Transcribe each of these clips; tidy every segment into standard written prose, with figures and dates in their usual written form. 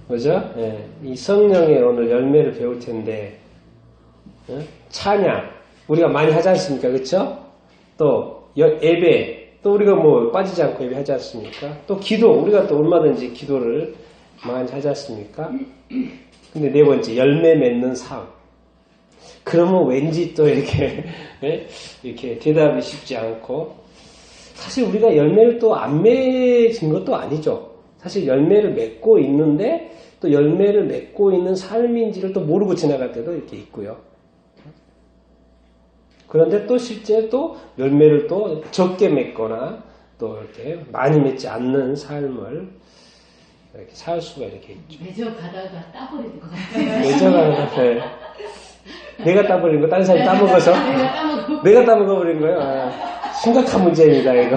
그죠? 예, 이 성령의 오늘 열매를 배울 텐데, 찬양, 우리가 많이 하지 않습니까? 그쵸? 또, 예배, 또 우리가 뭐 빠지지 않고 예배 하지 않습니까? 또 기도, 우리가 또 얼마든지 기도를 많이 하지 않습니까? 근데 네 번째, 열매 맺는 삶. 그러면 왠지 또 이렇게, 이렇게 대답이 쉽지 않고, 사실 우리가 열매를 또 안 맺은 것도 아니죠. 사실 열매를 맺고 있는데, 또 열매를 맺고 있는 삶인지를 또 모르고 지나갈 때도 이렇게 있고요. 그런데 또 실제 또 열매를 또 적게 맺거나 또 이렇게 많이 맺지 않는 삶을 이렇게 살 수가 이렇게 있죠. 매져가다가 따버리는 것 같아요. 매져가다가 내가 따버린 거 다른 사람이 따먹어서 내가 따먹어버린 거예요. 아, 심각한 문제입니다 이거.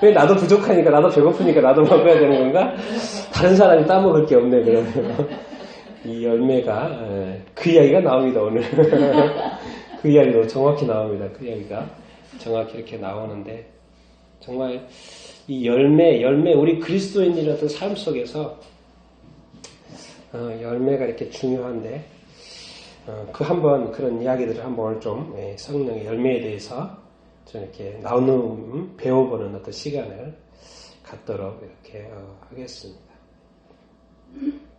왜 나도 부족하니까 나도 배고프니까 나도 먹어야 되는 건가? 다른 사람이 따먹을 게 없네 그러면. 이 열매가 그 이야기가 나옵니다 오늘. 그 이야기도 정확히 나옵니다. 그 이야기가 정확히 이렇게 나오는데 정말 이 열매 우리 그리스도인들의 어떤 삶 속에서 열매가 이렇게 중요한데 그 한번 그런 이야기들을 한번 오늘 좀 성령의 열매에 대해서 좀 이렇게 나누는 배워보는 어떤 시간을 갖도록 이렇게 하겠습니다.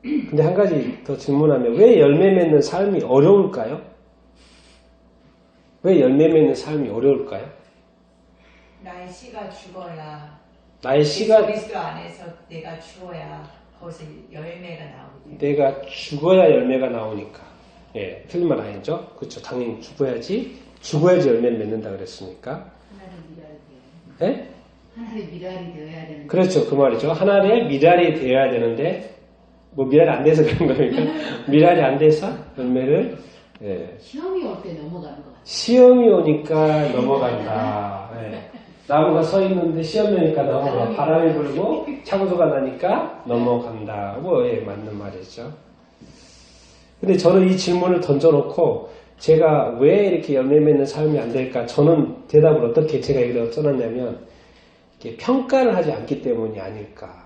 근데 한 가지 더 질문하면 왜 열매 맺는 삶이 어려울까요? 왜 열매 맺는 삶이 어려울까요? 나의 씨가 죽어야 나의 씨가 그리스도 안에서 내가 죽어야 거기서 열매가 나오거든요. 내가 죽어야 열매가 나오니까. 예, 틀린 말 아니죠? 그렇죠. 당연히 죽어야지 열매를 맺는다 그랬으니까. 하나의 미랄이 되어야 예? 하나의 미랄이 되어야 되는. 그렇죠. 그 말이죠. 하나의 미랄이 되어야 되는데 뭐 미랄이 안 돼서 그런 겁니까? 미랄이 안 돼서 열매를 시험이 올 때 넘어가는 것 같아요. 시험이 오니까 넘어간다. 예. 나무가 서 있는데 시험이 오니까 넘어가. 바람이 불고 차고도가 나니까 넘어간다. 뭐 맞는 말이죠. 근데 저는 이 질문을 던져놓고 제가 왜 이렇게 열매 맺는 삶이 안 될까? 저는 대답을 어떻게 제가 이걸 써놨냐면 이렇게 평가를 하지 않기 때문이 아닐까.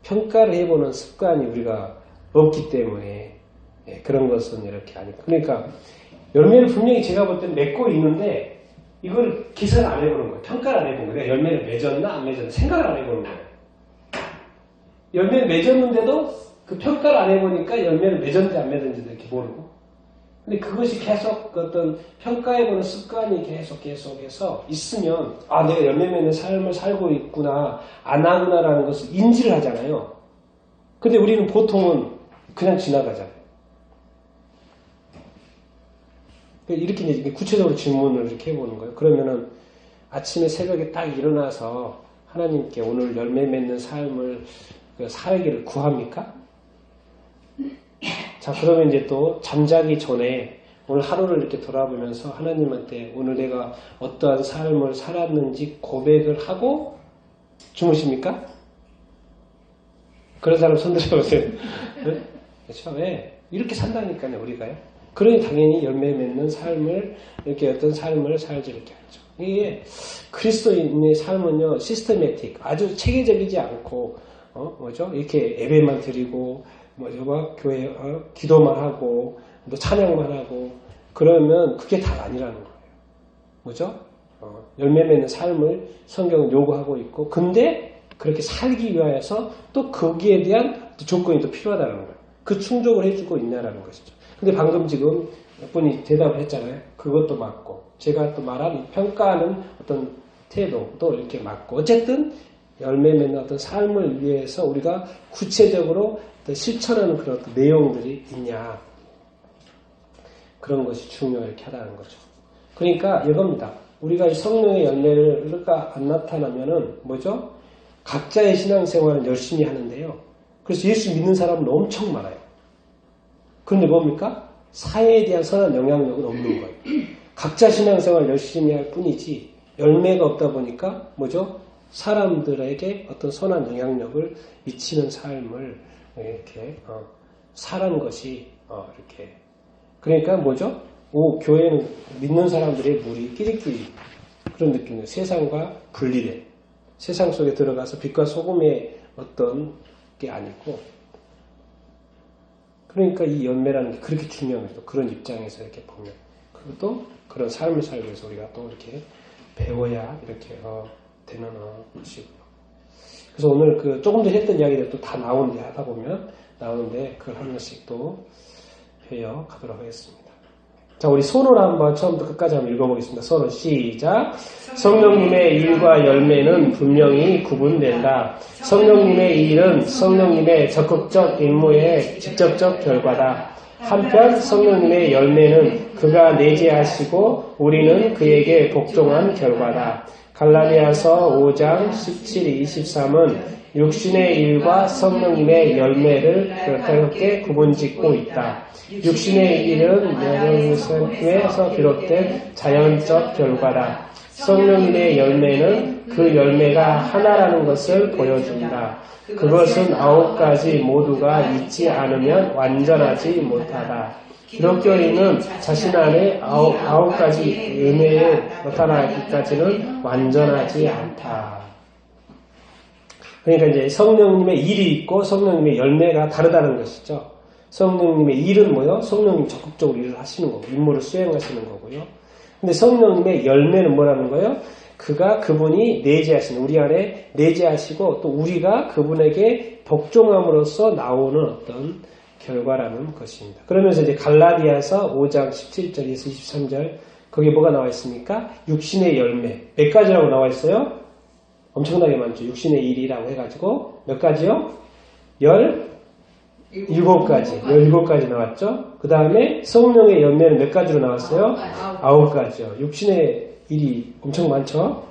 평가를 해보는 습관이 우리가 없기 때문에 그런 것은 이렇게 아닐까. 그러니까 열매를 분명히 제가 볼 때 맺고 있는데 이걸 계산을 안 해보는 거예요. 평가를 안 해보는 거예요. 내가 열매를 맺었나 안 맺었나 생각을 안 해보는 거예요. 열매를 맺었는데도 그 평가를 안 해보니까 열매를 맺었는지 안 맺었는지 이렇게 모르고. 근데 그것이 계속 어떤 평가해보는 습관이 계속해서 있으면 아 내가 열매 맺는 삶을 살고 있구나 안 하구나라는 것을 인지를 하잖아요. 근데 우리는 보통은 그냥 지나가잖아요. 이렇게 이제 구체적으로 질문을 이렇게 해보는 거예요. 그러면은 아침에 새벽에 딱 일어나서 하나님께 오늘 열매 맺는 삶을 살기를 구합니까? 자, 그러면 이제 또 잠자기 전에 오늘 하루를 이렇게 돌아보면서 하나님한테 오늘 내가 어떠한 삶을 살았는지 고백을 하고 주무십니까? 그런 사람 손 들어보세요. 네? 그렇죠? 네. 이렇게 산다니까요, 우리가요. 그러니 당연히 열매 맺는 삶을 이렇게 어떤 삶을 살지 이렇게 하죠. 이게 그리스도인의 삶은요 시스테매틱 아주 체계적이지 않고 뭐죠 이렇게 예배만 드리고 뭐죠 막 교회 기도만 하고 또 찬양만 하고 그러면 그게 다 아니라는 거예요. 뭐죠? 열매 맺는 삶을 성경은 요구하고 있고 근데 그렇게 살기 위하여서 또 거기에 대한 조건이 또 필요하다는 거예요. 그 충족을 해주고 있냐라는 것이죠. 근데 방금 지금 몇 분이 대답을 했잖아요. 그것도 맞고 제가 또 말한 이 평가하는 어떤 태도도 이렇게 맞고 어쨌든 열매 맺는 어떤 삶을 위해서 우리가 구체적으로 실천하는 그런 어떤 내용들이 있냐 그런 것이 중요하게 하다는 거죠. 그러니까 이겁니다. 우리가 이 성령의 열매가 안 나타나면은 뭐죠? 각자의 신앙생활은 열심히 하는데요. 그래서 예수 믿는 사람은 엄청 많아요. 그런데 뭡니까? 사회에 대한 선한 영향력은 없는 거예요. 각자 신앙생활 열심히 할 뿐이지 열매가 없다 보니까 뭐죠? 사람들에게 어떤 선한 영향력을 미치는 삶을 이렇게 살아는 것이 이렇게 그러니까 뭐죠? 교회는 믿는 사람들의 물이 끼리끼리 그런 느낌이에요. 세상과 분리된 세상 속에 들어가서 빛과 소금의 어떤 게 아니고 그러니까 이 열매라는 게 그렇게 중요한 거죠. 그런 입장에서 이렇게 보면. 그리고 또 그런 삶을 살기 위해서 우리가 또 이렇게 배워야 이렇게 되는 것이고요. 그래서 오늘 그 조금 전에 했던 이야기들 또 다 나오는데 하다 보면 나오는데 그걸 한 번씩 또 회여 가도록 하겠습니다. 자, 우리 손을 한번 처음부터 끝까지 한번 읽어보겠습니다. 손을 시작. 성령님의 일과 열매는 분명히 구분된다. 성령님의 일은 성령님의 적극적 임무의 직접적 결과다. 한편 성령님의 열매는 그가 내재하시고 우리는 그에게 복종한 결과다. 갈라디아서 5장 17, 23은 육신의 일과 성령님의 열매를 그렇게 구분짓고 있다. 육신의 일은 성령에서 비롯된 자연적 결과다. 성령님의 열매는 그 열매가 하나라는 것을 보여준다. 그것은 9가지 모두가 있지 않으면 완전하지 못하다. 기독교인은 자신 안에 9가지 은혜에 나타나기까지는 완전하지 않다. 그러니까 이제 성령님의 일이 있고 성령님의 열매가 다르다는 것이죠. 성령님의 일은 뭐요? 성령님 적극적으로 일을 하시는 거고 임무를 수행하시는 거고요. 근데 성령님의 열매는 뭐라는 거예요? 그분이 내재하시는 우리 안에 내재하시고 또 우리가 그분에게 복종함으로써 나오는 어떤 결과라는 것입니다. 그러면서 이제 갈라디아서 5장 17절에서 23절 거기에 뭐가 나와 있습니까? 육신의 열매 몇 가지라고 나와 있어요? 엄청나게 많죠. 육신의 일이라고 해가지고 몇 가지요? 17가지 나왔죠. 그 다음에 성령의 열매는 몇 가지로 나왔어요? 9가지요. 육신의 일이 엄청 많죠.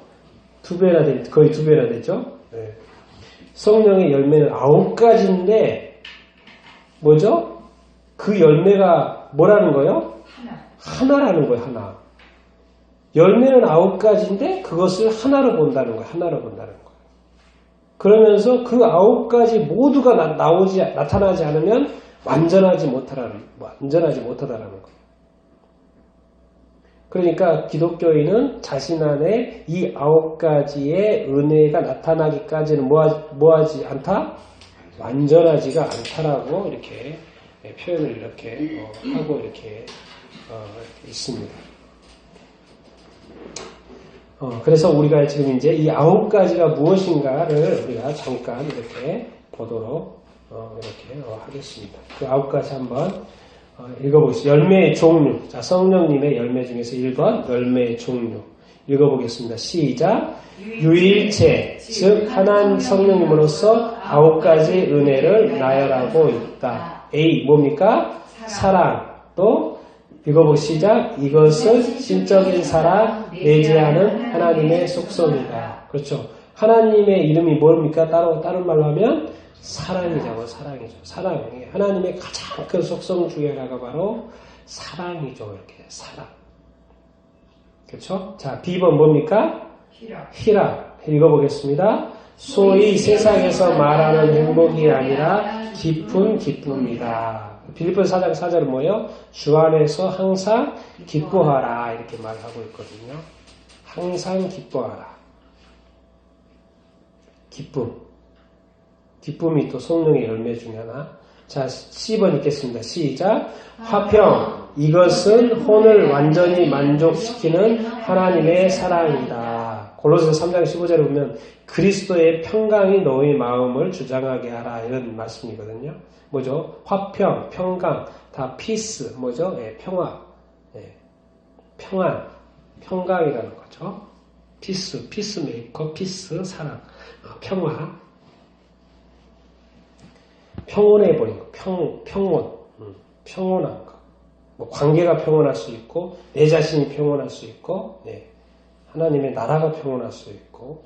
거의 2배나 되죠. 네. 성령의 열매는 9가지인데 뭐죠? 그 열매가 뭐라는 거예요? 하나라는 거예요. 하나. 열매는 9가지인데 그것을 하나로 본다는 거예요. 하나로 본다는 거예요. 그러면서 그 9가지 모두가 나타나지 않으면 완전하지 못하다라는 거예요. 그러니까 기독교인은 자신 안에 이 9가지의 은혜가 나타나기까지는 뭐하지 않다? 완전하지가 않다라고 이렇게 표현을 이렇게 하고 이렇게 있습니다. 그래서 우리가 지금 이제 이 9가지가 무엇인가를 우리가 잠깐 이렇게 보도록 이렇게 하겠습니다. 그 9가지 한번 읽어보겠습니다. 열매의 종류. 자, 성령님의 열매 중에서 1번 열매의 종류. 읽어보겠습니다. 시작. 유일체, 즉 하나님 성령님으로서 9가지 은혜를 나열하고 있다. A, 뭡니까? 사랑. 또 읽어보시작. 이것은 신적인 사랑, 내재하는 하나님의 속성이다. 그렇죠. 하나님의 이름이 뭡니까? 다른 말로 하면 사랑이죠. 사랑. 하나님의 가장 큰 속성 중에 하나가 바로 사랑이죠. 이렇게 사랑. 그렇죠? 자, B번 뭡니까? 희락. 읽어보겠습니다. 소위 세상에서 말하는 행복이 아니라 깊은 기쁨이다. 빌립보서 4장 4절은 뭐예요? 주 안에서 항상 기뻐하라 이렇게 말하고 있거든요. 항상 기뻐하라. 기쁨이 또 성령의 열매 중에 하나. 자, C번 읽겠습니다. 시작. 화평. 이것은 혼을 완전히 만족시키는 하나님의 사랑이다. 골로새서 3장 15절에 보면 그리스도의 평강이 너희 마음을 주장하게 하라 이런 말씀이거든요. 뭐죠? 화평, 평강, 다 피스, 뭐죠? 예, 평화, 예, 평안, 평강이라는 거죠. 피스메이커, 피스, 사랑, 평화, 평온해 보이는 거, 평온한 거. 뭐 관계가 평온할 수 있고, 내 자신이 평온할 수 있고, 네, 하나님의 나라가 평온할 수 있고.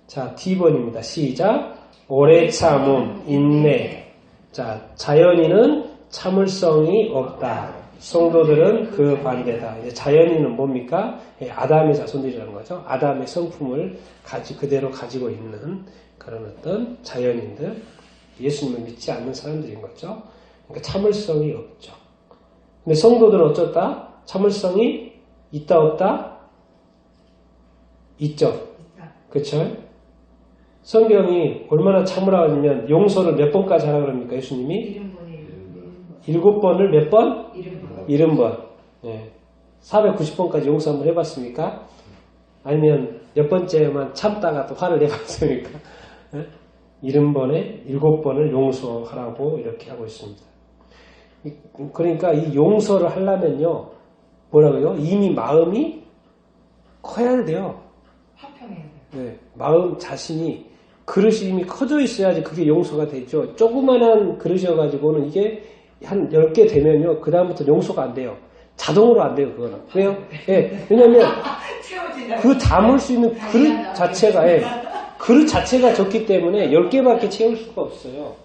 자, D번입니다. 시작. 오래 참음, 인내. 자, 자연인은 참을성이 없다. 성도들은 그 반대다. 이제 자연인은 뭡니까? 아담의 자손들이라는 거죠. 아담의 성품을 그대로 가지고 있는 그런 어떤 자연인들. 예수님을 믿지 않는 사람들인 거죠. 그러니까 참을성이 없죠. 근데 성도들은 어쩌다? 참을성이 있다 없다? 있죠. 그렇죠? 성경이 얼마나 참으라고 하면 용서를 몇 번까지 하라 그럽니까? 예수님이? 7번을 몇 번? 이름 70번. 예. 490번까지 용서 한번 해봤습니까? 아니면 몇 번째만 참다가 또 화를 내봤습니까? 예? 70번에 7번을 용서하라고 이렇게 하고 있습니다. 그러니까 이 용서를 하려면요, 뭐라고요? 이미 마음이 커야 돼요. 화평해야 돼요. 네, 마음 자신이 그릇이 이미 커져 있어야지 그게 용서가 되죠. 조그만한 그릇이어가지고는 이게 한 10개 되면요, 그 다음부터 용서가 안 돼요. 자동으로 안 돼요, 그거는. 왜요? 예, 왜냐면 채워진다. 그 담을 수 있는 그릇 자체가, 예, 그릇 자체가 적기 때문에 10개밖에 채울 수가 없어요.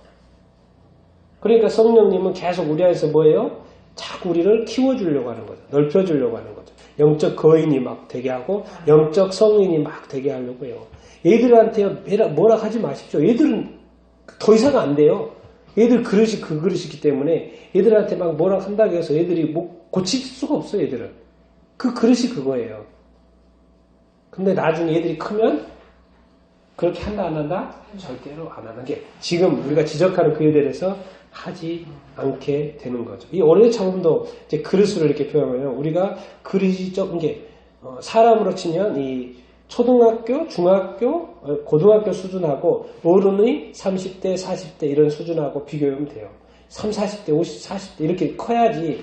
그러니까 성령님은 계속 우리 안에서 뭐예요? 자꾸 우리를 키워주려고 하는 거죠. 넓혀주려고 하는 거죠. 영적 거인이 막 되게 하고 영적 성인이 막 되게 하려고 해요. 얘들한테 뭐라 하지 마십시오. 얘들은 더 이상 안 돼요. 얘들 그릇이 그 그릇이기 때문에 얘들한테 막 뭐라 한다고 해서 얘들이 뭐 고칠 수가 없어요. 얘들은. 그 그릇이 그거예요. 근데 나중에 얘들이 크면 그렇게 한다 안 한다? 절대로 안 하는 게 지금 우리가 지적하는 그에 대해서 하지 않게 되는 거죠. 이 어린이 창음도 이제 그릇을 이렇게 표현하면 우리가 그릇이 적은 게 사람으로 치면 이 초등학교, 중학교, 고등학교 수준하고 어른의 30대, 40대 이런 수준하고 비교하면 돼요. 30, 40대, 50, 40대 이렇게 커야지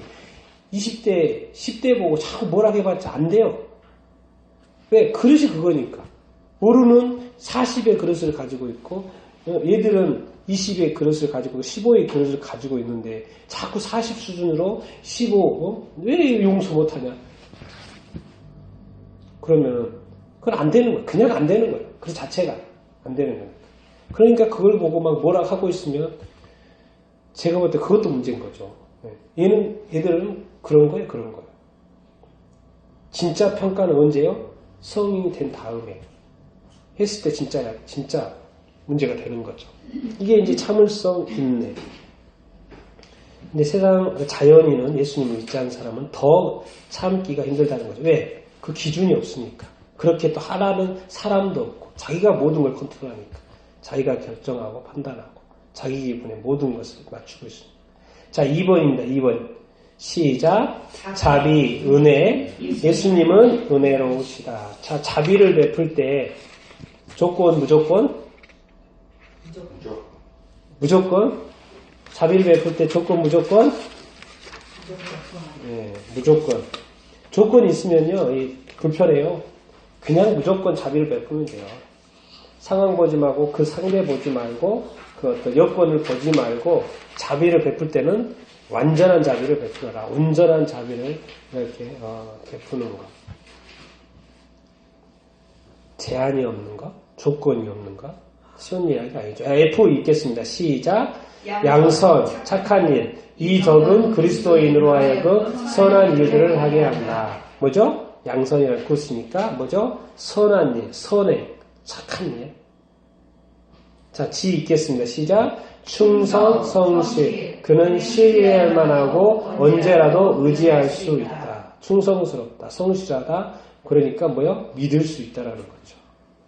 20대, 10대 보고 자꾸 뭐라 해봤자 안 돼요. 왜? 그릇이 그거니까. 어른은 40의 그릇을 가지고 있고 얘들은 20의 그릇을 가지고 15의 그릇을 가지고 있는데 자꾸 40 수준으로 15 왜 용서 못하냐? 그러면 그건 안 되는 거예요. 그냥 안 되는 거예요. 그 자체가 안 되는 거예요. 그러니까 그걸 보고 막 뭐라 하고 있으면 제가 볼 때 그것도 문제인 거죠. 얘들은 그런 거예요. 그런 거예요. 진짜 평가는 언제요? 성인이 된 다음에 했을 때 진짜 문제가 되는 거죠. 이게 이제 참을성 인내. 근데 세상 자연인은 예수님을 믿지 않는 사람은 더 참기가 힘들다는 거죠. 왜? 그 기준이 없으니까. 그렇게 또 하라는 사람도 없고 자기가 모든 걸 컨트롤하니까. 자기가 결정하고 판단하고 자기 기분에 모든 것을 맞추고 있습니다. 자, 2번입니다. 2번. 시작. 자비, 은혜. 예수님은 은혜로우시다. 자, 자비를 베풀 때 조건, 무조건. 자비를 베풀 때 조건, 무조건. 네, 무조건. 조건이 있으면요, 불편해요. 그냥 무조건 자비를 베풀면 돼요. 상황 보지 말고, 그 상대 보지 말고, 그 어떤 여건을 보지 말고, 자비를 베풀 때는 완전한 자비를 베풀어라. 온전한 자비를 이렇게 베푸는 것. 제한이 없는 것, 조건이 없는 것. 쉬운 이야기 아니죠. F 읽겠습니다. 시작. 양선, 착한 일, 이 덕은 그리스도인으로 하여금 선한 일들을 하게 한다. 뭐죠? 양선이라고 그랬으니까 뭐죠? 선한 일, 선행, 착한 일. 자, 지 읽겠습니다. 시작. 충성, 성실. 그는 신뢰할 만하고 언제라도 의지할 수 있다. 충성스럽다, 성실하다. 그러니까 뭐요? 믿을 수 있다라는 거죠.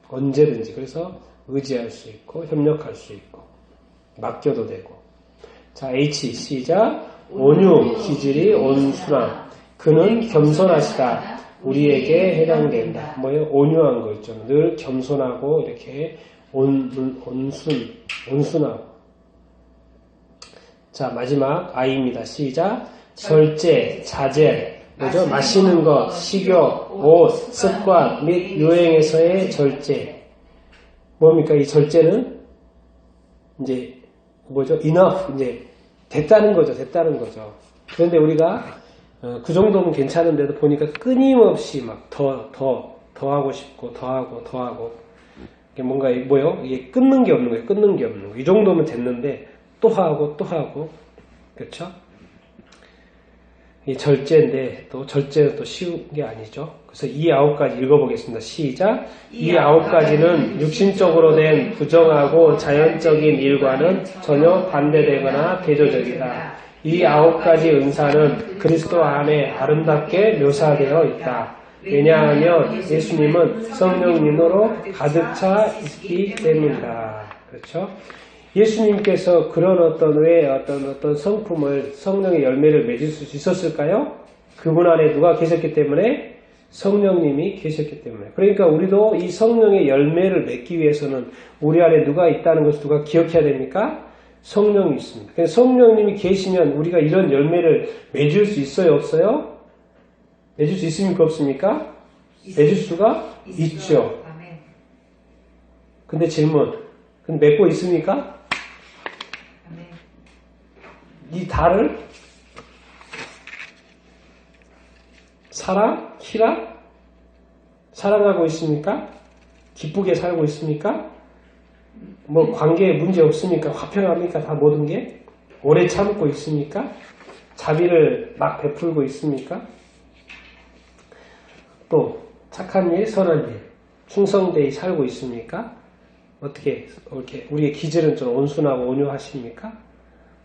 언제든지. 그래서 의지할 수 있고 협력할 수 있고 맡겨도 되고. 자, H 시작. 온유, 기질이 온순함. 그는 겸손하시다. 우리에게 해당된다. 뭐예요? 온유한 거 있죠. 늘 겸손하고 이렇게 온순하고. 자, 마지막 I입니다. 시작. 절제, 자제. 뭐죠? 마시는 것, 식욕, 옷, 습관 및 유행에서의 절제. 뭡니까? 이 절제는 이제 뭐죠? enough, 이제 됐다는 거죠. 그런데 우리가 그 정도면 괜찮은데도 보니까 끊임없이 막 더 하고 싶고 더 하고 이게 뭔가 뭐요? 이게 끊는 게 없는 거예요. 이 정도면 됐는데 또 하고 그렇죠? 이 절제인데 또 절제는 또 쉬운 게 아니죠. 그래서 이 9가지 읽어보겠습니다. 시작. 이 9가지는 육신적으로 된 부정하고 자연적인 일과는 전혀 반대되거나 대조적이다. 이 9가지 은사는 그리스도 안에 아름답게 묘사되어 있다. 왜냐하면 예수님은 성령님으로 가득 차 있기 때문이다. 그렇죠? 예수님께서 그런 어떤 성품을, 성령의 열매를 맺을 수 있었을까요? 그분 안에 누가 계셨기 때문에? 성령님이 계셨기 때문에. 그러니까 우리도 이 성령의 열매를 맺기 위해서는 우리 안에 누가 있다는 것을 누가 기억해야 됩니까? 성령이 있습니다. 그래서 성령님이 계시면 우리가 이런 열매를 맺을 수 있어요? 없어요? 맺을 수 있습니까? 없습니까? 맺을 수가 있죠. 아멘. 근데 질문, 근데 맺고 있습니까? 아멘. 이 달을 사랑, 희락, 사랑하고 있습니까? 기쁘게 살고 있습니까? 뭐 관계에 문제 없습니까? 화평합니까? 다 모든 게? 오래 참고 있습니까? 자비를 막 베풀고 있습니까? 또 착한 일, 선한 일, 충성되이 살고 있습니까? 어떻게 이렇게 우리의 기질은 좀 온순하고 온유하십니까?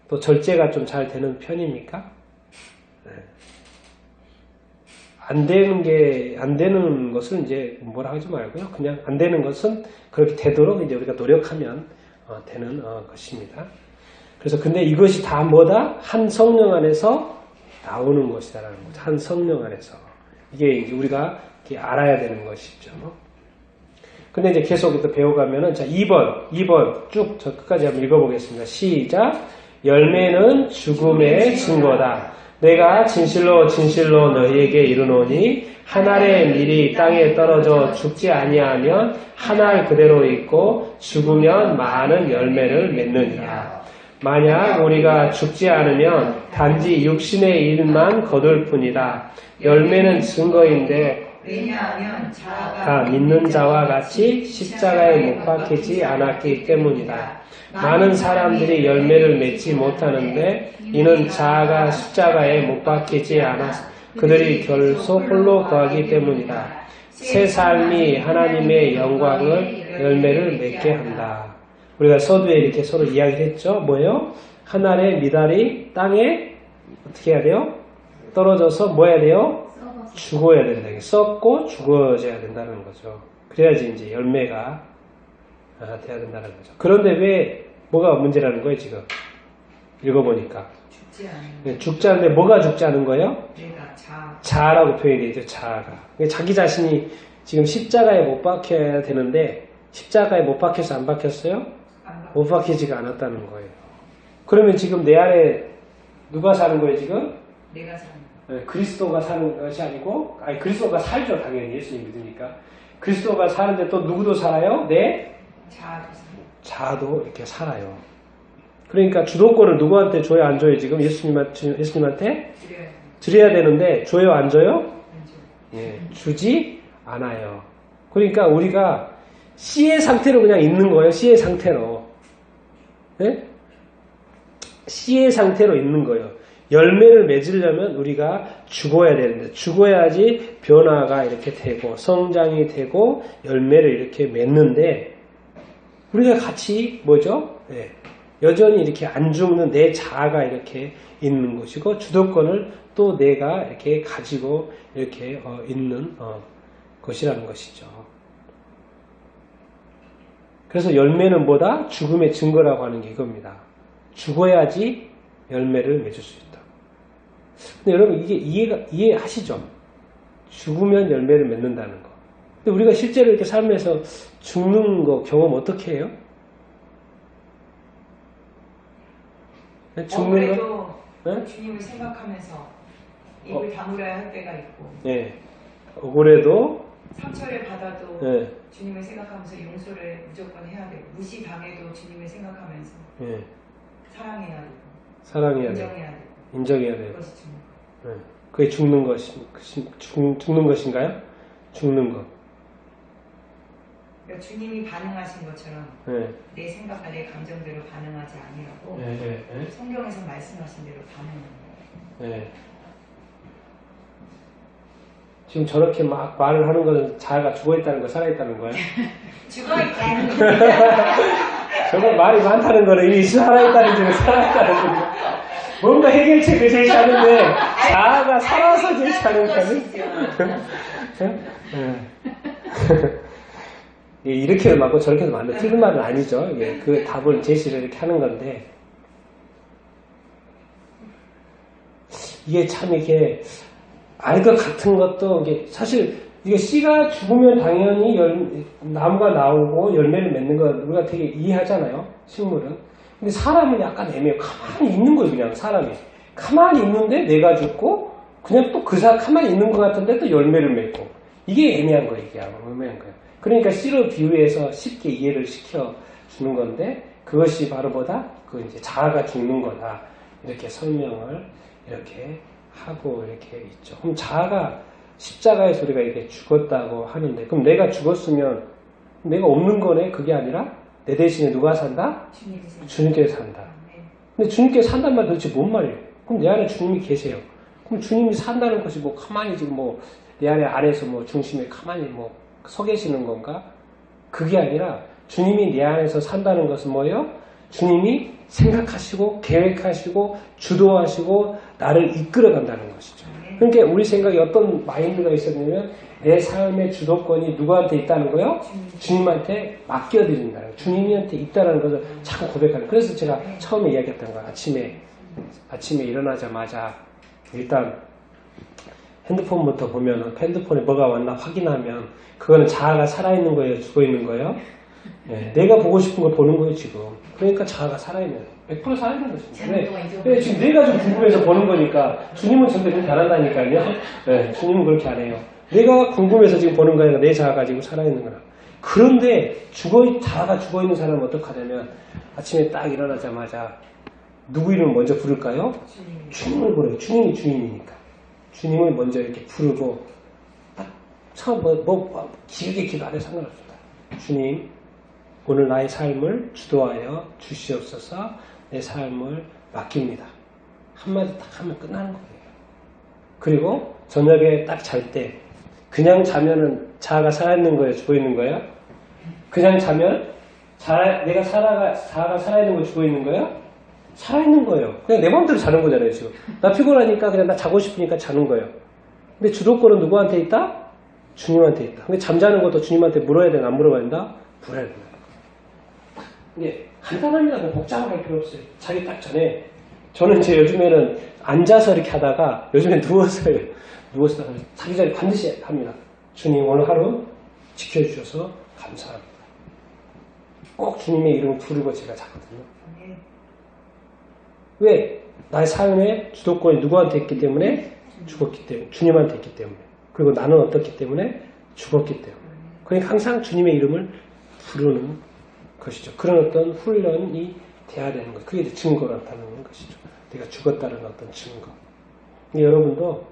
또 절제가 좀 잘 되는 편입니까? 네. 안 되는 것을 이제 뭐라 하지 말고요. 그냥 안 되는 것은 그렇게 되도록 이제 우리가 노력하면 되는 것입니다. 그래서 근데 이것이 다 뭐다? 한 성령 안에서 나오는 것이다라는 거죠. 한 성령 안에서. 이게 이제 우리가 이렇게 알아야 되는 것이죠. 근데 이제 계속 또 배워가면은, 자, 2번 쭉 저 끝까지 한번 읽어보겠습니다. 시작. 열매는 죽음의 증거다. 내가 진실로 너희에게 이르노니 한 알의 밀이 땅에 떨어져 죽지 아니하면 한 알 그대로 있고 죽으면 많은 열매를 맺느니라. 만약 우리가 죽지 않으면 단지 육신의 일만 거둘 뿐이다. 열매는 증거인데 왜냐하면 다 믿는 자와 같이 십자가에 못 박히지 않았기 때문이다. 많은 사람들이 열매를 맺지 못하는데 이는 자아가 십자가에 못 박히지 않아서 그들이 결코 홀로 거하기 때문이다. 새 삶이 하나님의 영광을 열매를 맺게 한다. 우리가 서두에 이렇게 서로 이야기했죠. 뭐예요? 한 알의 미달이 땅에 어떻게 해야 돼요? 떨어져서 뭐 해야 돼요? 죽어야 된다. 썩고 죽어져야 된다는 거죠. 그래야지 이제 열매가 돼야 된다는 거죠. 그런데 왜 뭐가 문제라는 거예요 지금? 읽어보니까 죽지 않는 죽지 않는데 뭐가 죽지 않은 거예요? 내가 자아라고 표현이 되죠. 자아가. 자기 자신이 지금 십자가에 못 박혀야 되는데 십자가에 못 박혀서 안 박혔어요? 못 박히지가 않았다는 거예요. 그러면 지금 내 안에 누가 사는 거예요 지금? 내가 사는 그리스도가 사는 것이 아니고, 아니 그리스도가 살죠 당연히 예수님 믿으니까. 그리스도가 사는데 또 누구도 살아요? 내 자아도 이렇게 살아요. 그러니까 주도권을 누구한테 줘야 안 줘요 지금? 예수님한테 드려야 되는데 줘요 안 줘요? 예, 주지 않아요. 그러니까 우리가 씨의 상태로 그냥 있는 거예요. 씨의 상태로. 네? 씨의 상태로 있는 거예요. 열매를 맺으려면 우리가 죽어야 되는데 죽어야지 변화가 이렇게 되고 성장이 되고 열매를 이렇게 맺는데 우리가 같이 뭐죠? 네. 여전히 이렇게 안 죽는 내 자아가 이렇게 있는 것이고 주도권을 또 내가 이렇게 가지고 이렇게 있는 것이라는 것이죠. 그래서 열매는 뭐다? 죽음의 증거라고 하는 게 이겁니다. 죽어야지 열매를 맺을 수 있다. 근데 여러분 이게 이해하시죠? 죽으면 열매를 맺는다는 거. 근데 우리가 실제로 이렇게 삶에서 죽는 거 경험 어떻게 해요? 죽는 거? 네? 주님을 생각하면서 입을 다물어야 할 때가 있고 네. 억울해도 상처를 받아도 네. 주님을 생각하면서 용서를 무조건 해야 되고 무시당해도 주님을 생각하면서 네. 사랑해야 되고 사랑해야 되고 인정해야 되고 그것이 죽는 것. 네. 그게 죽는 것인가요? 죽는 것. 그러니까 주님이 반응하신 것처럼 네. 내 생각과 내 감정대로 반응하지 아니하고 네. 네. 성경에서 말씀하신 대로 반응하는 거예요. 네. 지금 저렇게 막 말을 하는 것은 자아가 죽어있다는 거, 살아있다는 거예요? 죽어있다는 저거 말이 많다는 거는 이미 살아있다는 지금 살아있다는 거죠. 뭔가 해결책을 제시하는데 자아가 살아서 제시하는 거는 이렇게도 맞고 저렇게도 맞는 틀린 말은 아니죠. 그 답을 제시를 이렇게 하는 건데 이게 참 이게 알것 같은 것도 이게 사실 이게 씨가 죽으면 당연히 나무가 나오고 열매를 맺는 거 우리가 되게 이해하잖아요. 식물은. 근데 사람은 약간 애매해요. 가만히 있는 거예요. 그냥 사람이. 가만히 있는데 내가 죽고 그냥 또 가만히 있는 것 같은데 또 열매를 맺고 이게 애매한 거예요. 이게 애매한 거예요. 그러니까 씨로 비유해서 쉽게 이해를 시켜주는 건데 그것이 바로 그 이제 자아가 죽는 거다. 이렇게 설명을 이렇게 하고 이렇게 있죠. 그럼 자아가 십자가에서 우리가 이렇게 죽었다고 하는데 그럼 내가 죽었으면 내가 없는 거네? 그게 아니라 내 대신에 누가 산다? 주님께서 산다. 근데 주님께서 산단 말 도대체 뭔 말이에요? 그럼 내 안에 주님이 계세요. 그럼 주님이 산다는 것이 뭐 가만히 지금 뭐 내 안에서 뭐 중심에 가만히 뭐 서 계시는 건가? 그게 아니라 주님이 내 안에서 산다는 것은 뭐예요? 주님이 생각하시고 계획하시고 주도하시고 나를 이끌어 간다는 것이죠. 그러니까 우리 생각에 어떤 마인드가 있었냐면 내 삶의 주도권이 누구한테 있다는 거예요? 주님한테 맡겨드린다는 거예요. 주님한테 있다는 것을 자꾸 고백하는 거예요. 그래서 제가 처음에 이야기했던 거예요. 아침에 일어나자마자 일단 핸드폰부터 보면 핸드폰에 뭐가 왔나 확인하면 그거는 자아가 살아있는 거예요? 죽어있는 거예요? 네, 내가 보고 싶은 걸 보는 거예요 지금. 그러니까 자아가 살아있는 100% 살아있는 것입니다. 네, 지금 내가 좀 궁금해서 보는 거니까 주님은 절대 그렇게 안 한다니까요. 네, 주님은 그렇게 안 해요. 내가 궁금해서 지금 보는 거니까 내 자아가 지금 살아있는 거라. 그런데 자아가 죽어있는 사람은 어떡하냐면 아침에 딱 일어나자마자 누구 이름을 먼저 부를까요? 주님을 부르요. 주님이 주인이니까. 주님을 먼저 이렇게 부르고 참 길게 기도 안 해도 상관없습니다. 주님 오늘 나의 삶을 주도하여 주시옵소서. 내 삶을 맡깁니다. 한마디 딱 하면 끝나는 거예요. 그리고 저녁에 딱 잘 때 그냥 자면은 자아가 살아있는 거예요? 죽어있는 거예요? 그냥 자면 자아가 살아있는 거 죽어있는 거예요? 살아있는 거예요. 그냥 내 마음대로 자는 거잖아요 지금. 나 피곤하니까 그냥 나 자고 싶으니까 자는 거예요. 근데 주도권은 누구한테 있다? 주님한테 있다. 근데 잠자는 것도 주님한테 물어야 되나 안 물어봐야 된다? 물어야 된다. 이게 간단합니다. 뭐 복잡할 필요 없어요. 자기 딱 전에 저는 이제 요즘에는 앉아서 이렇게 하다가 요즘엔 누워서 해요. 누워서 자기 전에 반드시 합니다. 주님 오늘 하루 지켜주셔서 감사합니다. 꼭 주님의 이름을 부르고 제가 자거든요. 왜? 나의 삶의 주도권이 누구한테 있기 때문에? 죽었기 때문에. 주님한테 있기 때문에. 그리고 나는 어떻기 때문에? 죽었기 때문에. 그러니까 항상 주님의 이름을 부르는 것이죠. 그런 어떤 훈련이 돼야 되는 것. 그게 증거로 나타나는 것이죠. 내가 죽었다는 어떤 증거. 여러분도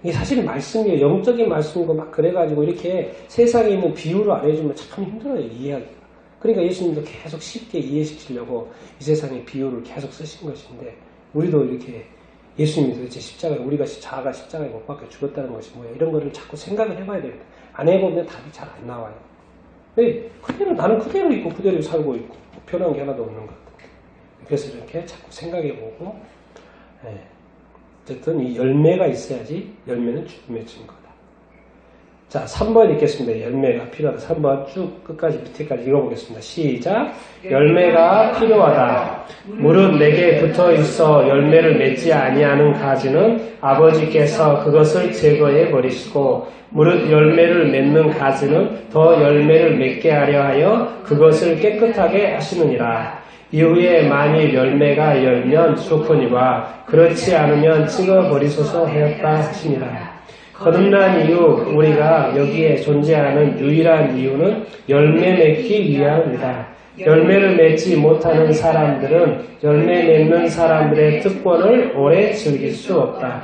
이게 사실 말씀이에요. 영적인 말씀이고 막 그래가지고 이렇게 세상에 있는 비유를 안 해주면 참 힘들어요. 이해하기가. 그러니까 예수님도 계속 쉽게 이해시키려고 이 세상의 비유를 계속 쓰신 것인데 우리도 이렇게 예수님이 도대체 우리가 자아가 십자가에 못 박혀 죽었다는 것이 뭐야 이런 거를 자꾸 생각을 해봐야 됩니다. 안 해보면 답이 잘 안 나와요. 왜? 나는 그대로 있고 그대로 살고 있고 변한 게 하나도 없는 것 같아요. 그래서 이렇게 자꾸 생각해보고 어쨌든 이 열매가 있어야지 열매는 죽음의 증거다. 자, 3번 읽겠습니다. 열매가 필요하다. 3번 쭉 끝까지 밑에까지 읽어보겠습니다. 시작. 열매가 필요하다. 무릇 내게 붙어 있어 열매를 맺지 아니하는 가지는 아버지께서 그것을 제거해 버리시고 무릇 열매를 맺는 가지는 더 열매를 맺게 하려 하여 그것을 깨끗하게 하시느니라. 이후에 만일 열매가 열면 좋거니와 그렇지 않으면 찍어버리소서 하였다 하시니라. 거듭난 이후 우리가 여기에 존재하는 유일한 이유는 열매 맺기 위함이다. 열매를 맺지 못하는 사람들은 열매 맺는 사람들의 특권을 오래 즐길 수 없다.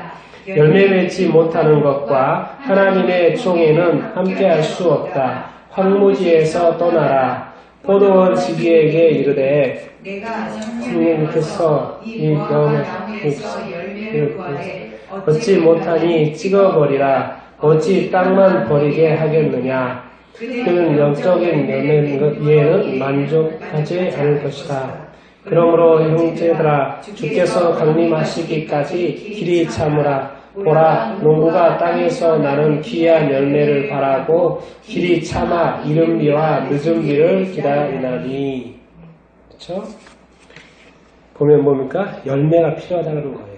열매 맺지 못하는 것과 하나님의 총회는 함께할 수 없다. 황무지에서 떠나라. 포도원 지기에게 이르되 내가 성령께서 이 나무에서 열매를 구하되 얻지 못하니 찍어버리라. 어찌 땅만 버리게 하겠느냐. 그는 영적인 열매는 만족하지 않을 것이다. 그러므로 형제들아 주께서 강림하시기까지 길이 참으라. 보라 농부가 땅에서 나는 귀한 열매를 바라고 길이 참아 이른 비와 늦은 비를 기다리나니. 그렇죠? 보면 뭡니까? 열매가 필요하다는 거예요.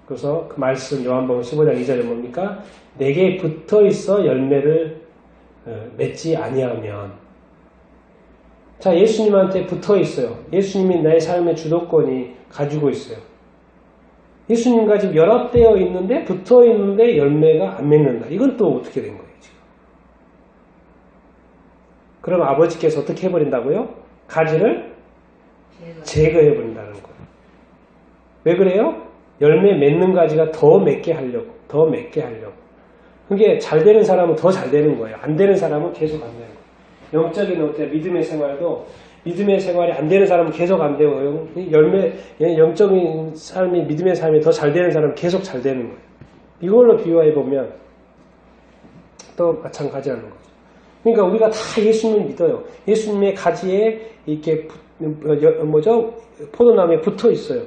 그래서 그 말씀 요한복음 15장 2절에 뭡니까? 내게 붙어 있어 열매를 맺지 아니하면. 자, 예수님한테 붙어 있어요. 예수님이 나의 삶의 주도권이 가지고 있어요. 예수님과 지금 연합되어 있는데 붙어 있는데 열매가 안 맺는다. 이건 또 어떻게 된 거예요, 지금? 그럼 아버지께서 어떻게 해버린다고요? 가지를 제거해버린다는 거예요. 왜 그래요? 열매 맺는 가지가 더 맺게 하려고, 더 맺게 하려고. 그게 잘 되는 사람은 더 잘 되는 거예요. 안 되는 사람은 계속 안 되는 거예요. 영적인 어때 믿음의 생활도 믿음의 생활이 안 되는 사람은 계속 안 되고요. 영적인 삶이 믿음의 삶이 더 잘 되는 사람은 계속 잘 되는 거예요. 이걸로 비유해 보면 또 마찬가지라는 거죠. 그러니까 우리가 다 예수님을 믿어요. 예수님의 가지에 이렇게 포도나무에 붙어 있어요.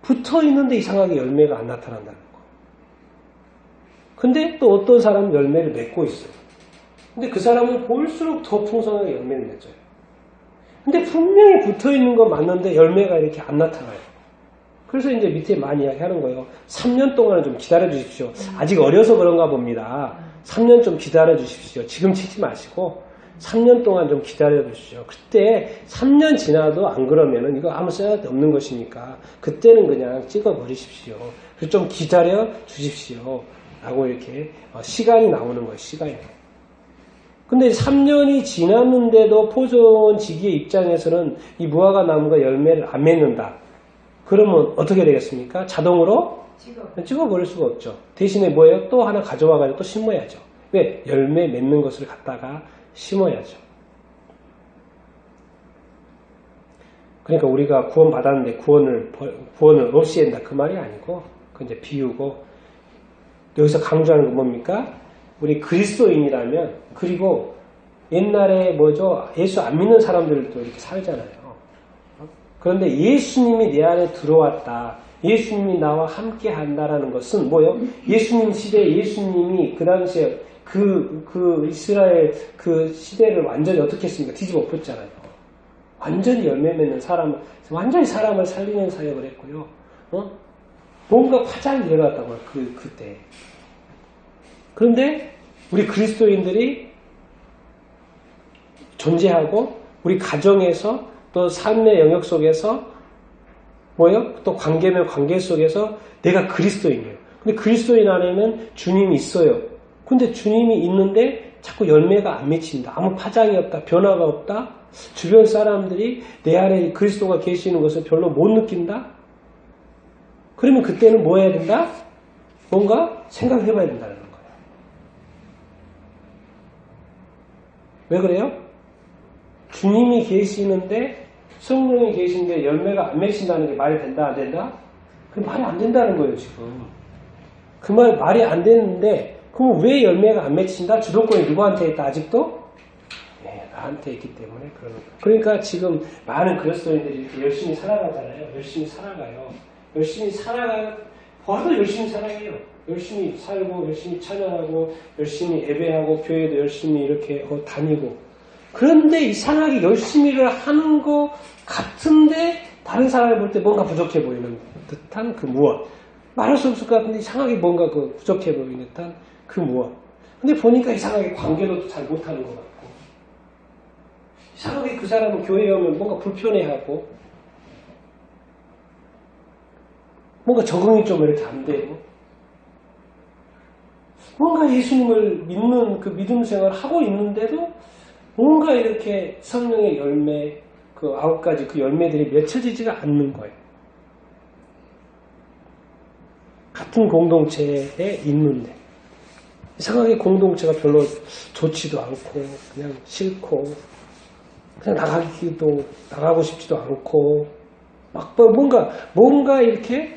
붙어 있는데 이상하게 열매가 안 나타난다는 거. 근데 또 어떤 사람은 열매를 맺고 있어요. 근데 그 사람은 볼수록 더 풍성하게 열매를 맺어요. 근데 분명히 붙어 있는 건 맞는데 열매가 이렇게 안 나타나요. 그래서 이제 밑에 많이 이야기하는 거예요. 3년 동안은 좀 기다려 주십시오. 아직 어려서 그런가 봅니다. 3년 좀 기다려 주십시오. 지금 치지 마시고 3년 동안 좀 기다려 주십시오. 그때 3년 지나도 안 그러면은 이거 아무 쓸데없는 것이니까 그때는 그냥 찍어 버리십시오. 그래서 좀 기다려 주십시오. 라고 이렇게 시간이 나오는 거예요. 시간이. 근데 3년이 지났는데도 포존지기의 입장에서는 이 무화과 나무가 열매를 안 맺는다. 그러면 어떻게 되겠습니까? 자동으로 찍어버릴 수가 없죠. 대신에 뭐예요? 또 하나 가져와가지고 또 심어야죠. 왜? 열매 맺는 것을 갖다가 심어야죠. 그러니까 우리가 구원 받았는데 구원을 없이 한다. 그 말이 아니고, 그 이제 비유고, 여기서 강조하는 건 뭡니까? 우리 그리스도인이라면, 그리고 옛날에 예수 안 믿는 사람들도 이렇게 살잖아요. 그런데 예수님이 내 안에 들어왔다. 예수님이 나와 함께 한다라는 것은 뭐예요? 예수님 시대에 예수님이 그 당시에 그 이스라엘 그 시대를 완전히 어떻게 했습니까? 뒤집어 엎었잖아요. 완전히 열매 맺는 완전히 사람을 살리는 사역을 했고요. 뭔가 화장이 일어났다고 해요. 그때. 그런데 우리 그리스도인들이 존재하고 우리 가정에서 또 삶의 영역 속에서 뭐예요? 또 관계면 관계 속에서 내가 그리스도인이에요. 근데 그리스도인 안에는 주님이 있어요. 근데 주님이 있는데 자꾸 열매가 안 맺힌다. 아무 파장이 없다. 변화가 없다. 주변 사람들이 내 안에 그리스도가 계시는 것을 별로 못 느낀다. 그러면 그때는 뭐 해야 된다? 뭔가 생각해 봐야 된다는 거예요. 왜 그래요? 주님이 계시는데 성령이 계신데 열매가 안 맺힌다는 게 말이 된다 안 된다? 그 말이 안 된다는 거예요 지금. 그 말이 안 되는데 그럼 왜 열매가 안 맺힌다? 주도권이 누구한테 있다 아직도? 네, 나한테 있기 때문에 그러는 거예요. 그러니까 지금 많은 그리스도인들이 이렇게 열심히 살아가잖아요. 열심히 살아가요. 열심히 봐도 열심히 살아요. 열심히 살고 열심히 찬양하고 열심히 예배하고 교회도 열심히 이렇게 다니고 그런데 이상하게 열심히를 하는 것 같은데 다른 사람을 볼 때 뭔가 부족해 보이는 듯한 그 무엇. 말할 수 없을 것 같은데 이상하게 뭔가 그 부족해 보이는 듯한 그 무엇. 근데 보니까 이상하게 관계도 잘 못하는 것 같고 이상하게 그 사람은 교회에 오면 뭔가 불편해하고 뭔가 적응이 좀 이렇게 안 되고 뭔가 예수님을 믿는 그 믿음 생활을 하고 있는데도 뭔가 이렇게 성령의 열매, 그 9가지 그 열매들이 맺혀지지가 않는 거예요. 같은 공동체에 있는데 이상하게 공동체가 별로 좋지도 않고 그냥 싫고 그냥 나가고 싶지도 않고 막 뭔가 이렇게